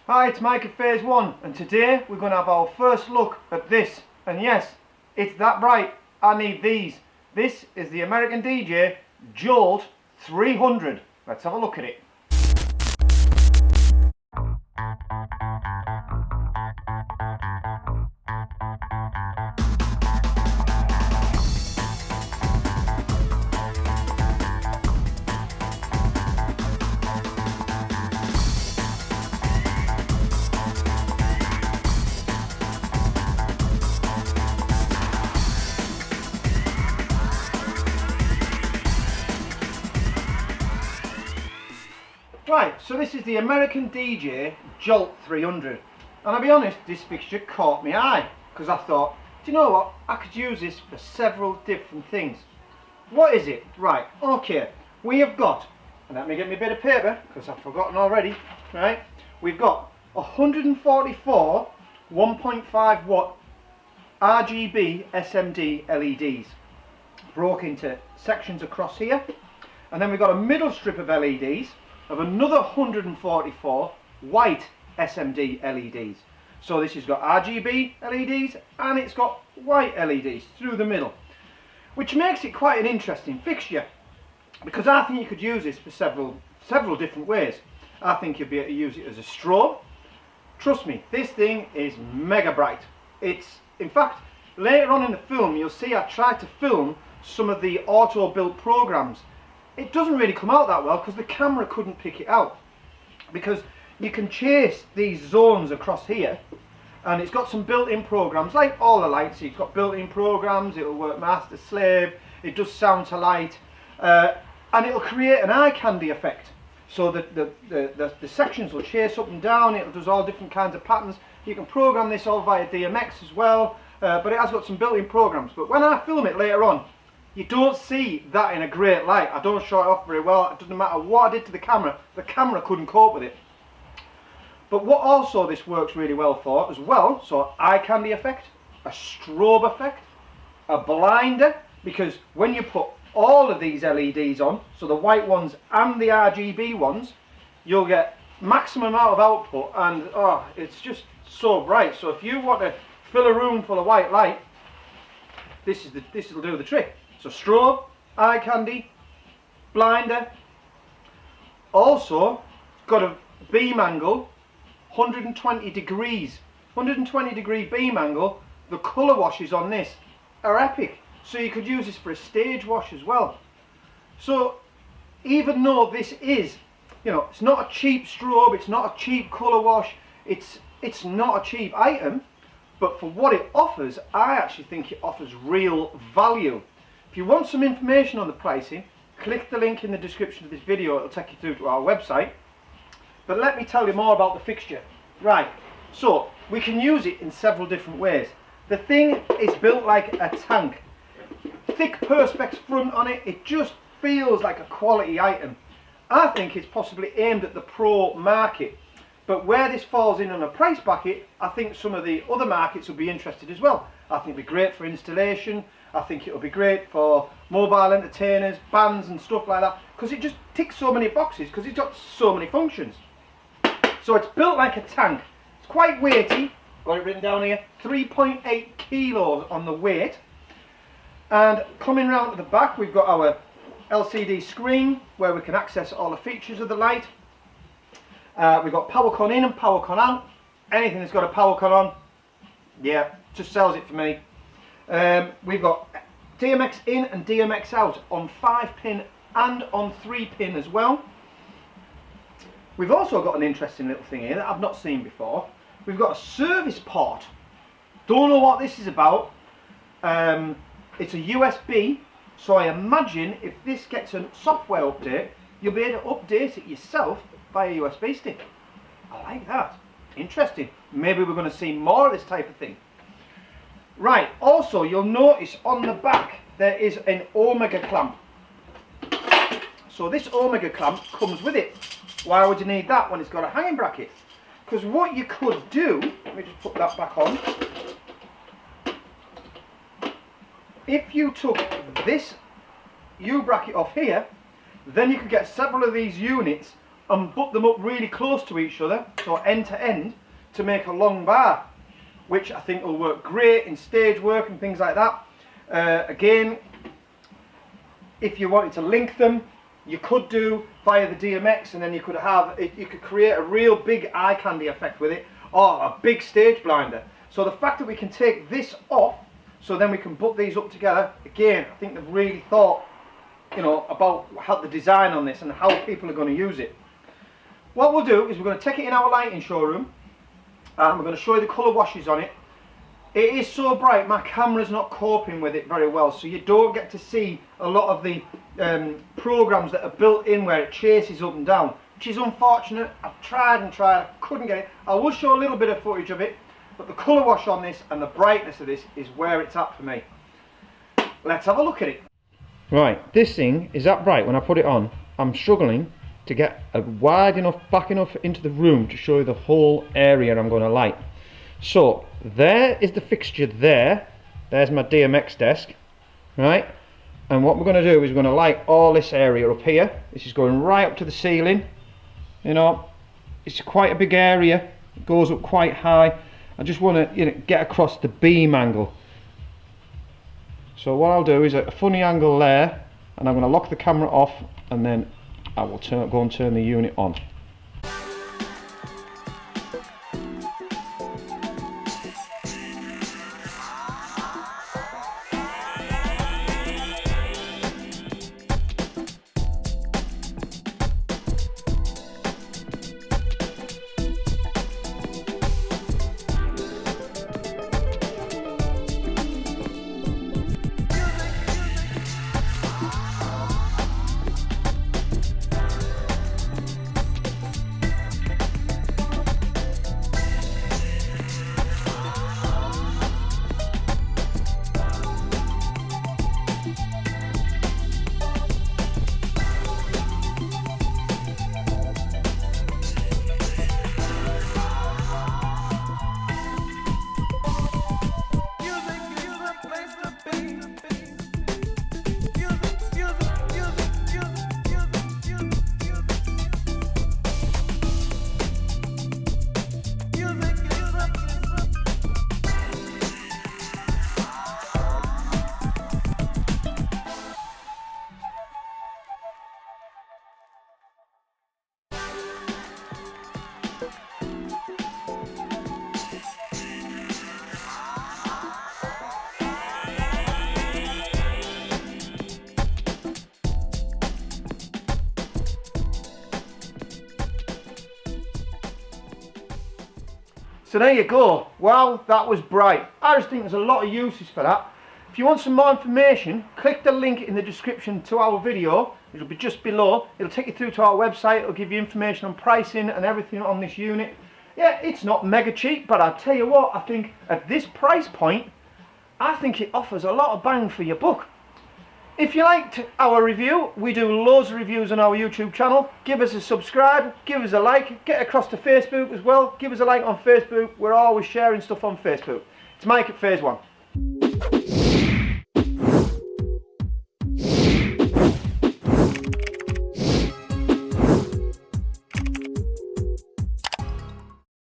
Hi, it's Mike at Phase 1 and today we're going to have our first look at this. And yes, it's that bright. I need these. This is the American DJ Jolt 300. Let's have a look at it. Right, so this is the American DJ Jolt 300, and I'll be honest, this fixture caught my eye because I thought, do you know what, I could use this for several different things. What is it? Right, okay, we have got, and let me get me a bit of paper because I've forgotten already, right, we've got 144 1.5 watt RGB SMD LEDs broke into sections across here, and then we've got a middle strip of LEDs of another 144 white SMD LEDs. So this has got RGB LEDs and it's got white LEDs through the middle, which makes it quite an interesting fixture because I think you could use this for several different ways. I think you'd be able to use it as a strobe. Trust me, this thing is mega bright. It's, in fact, later on in the film you'll see I tried to film some of the auto build programs. It doesn't really come out that well because the camera couldn't pick it out, because you can chase these zones across here and it's got some built-in programs like all the lights. It's got built-in programs, it'll work master slave, it does sound to light, and it'll create an eye candy effect, so that the sections will chase up and down. It does all different kinds of patterns. You can program this all via DMX as well, but it has got some built-in programs. But when I film it later on, you don't see that in a great light. I don't show it off very well. It doesn't matter what I did to the camera couldn't cope with it. But what also this works really well for as well, so eye candy effect, a strobe effect, a blinder, because when you put all of these LEDs on, so the white ones and the RGB ones, you'll get maximum amount of output, and oh, it's just so bright. So if you want to fill a room full of white light, this will do the trick. So strobe, eye candy, blinder. Also got a beam angle, 120 degrees, 120 degree beam angle. The colour washes on this are epic, so you could use this for a stage wash as well. So even though this is, you know, it's not a cheap strobe, it's not a cheap colour wash, it's not a cheap item, but for what it offers, I actually think it offers real value. If you want some information on the pricing, click the link in the description of this video. It'll take you through to our website. But let me tell you more about the fixture. Right, so we can use it in several different ways. The thing is built like a tank. Thick perspex front on it. It just feels like a quality item. I think it's possibly aimed at the pro market. But where this falls in on a price bracket, I think some of the other markets will be interested as well. I think it'll be great for installation. I think it'll be great for mobile entertainers, bands and stuff like that, because it just ticks so many boxes, because it's got so many functions. So it's built like a tank. It's quite weighty. Got it written down here. 3.8 kilos on the weight. And coming round to the back, we've got our LCD screen where we can access all the features of the light. We've got power con in and power con out. Anything that's got a power con on, yeah, just sells it for me. We've got DMX in and DMX out on 5-pin and on 3-pin as well. We've also got an interesting little thing here that I've not seen before. We've got a service port. Don't know what this is about. It's a USB, so I imagine if this gets a software update, you'll be able to update it yourself by a USB stick. I like that. Interesting. Maybe we're going to see more of this type of thing. Right, also you'll notice on the back there is an Omega clamp. So this Omega clamp comes with it. Why would you need that when it's got a hanging bracket? Because what you could do, let me just put that back on. If you took this U bracket off here, then you could get several of these units and butt them up really close to each other, so end to end, to make a long bar, which I think will work great in stage work and things like that. Again, if you wanted to link them, you could do via the DMX, and then you could have it, you could create a real big eye candy effect with it, or a big stage blinder. So the fact that we can take this off, so then we can put these up together, again, I think they've really thought, you know, about how the design on this and how people are going to use it. What we'll do is we're going to take it in our lighting showroom, and we're going to show you the colour washes on it. It is so bright, my camera's not coping with it very well, so you don't get to see a lot of the programs that are built in where it chases up and down, which is unfortunate. I've tried and tried, I couldn't get it. I will show a little bit of footage of it, but the colour wash on this and the brightness of this is where it's at for me. Let's have a look at it. Right, this thing is that bright. When I put it on, I'm struggling to get wide enough, back enough into the room to show you the whole area I'm going to light. So there is the fixture there. There's my DMX desk, right? And what we're going to do is we're going to light all this area up here. This is going right up to the ceiling. You know, it's quite a big area. It goes up quite high. I just want to, you know, get across the beam angle. So what I'll do is a funny angle there, and I'm going to lock the camera off, and then I will go and turn the unit on. So there you go. Wow, that was bright. I just think there's a lot of uses for that. If you want some more information, click the link in the description to our video. It'll be just below. It'll take you through to our website. It'll give you information on pricing and everything on this unit. Yeah, it's not mega cheap, but I'll tell you what, I think at this price point, I think it offers a lot of bang for your buck. If you liked our review, we do loads of reviews on our YouTube channel. Give us a subscribe, give us a like, get across to Facebook as well. Give us a like on Facebook. We're always sharing stuff on Facebook. It's Mike at Phase One.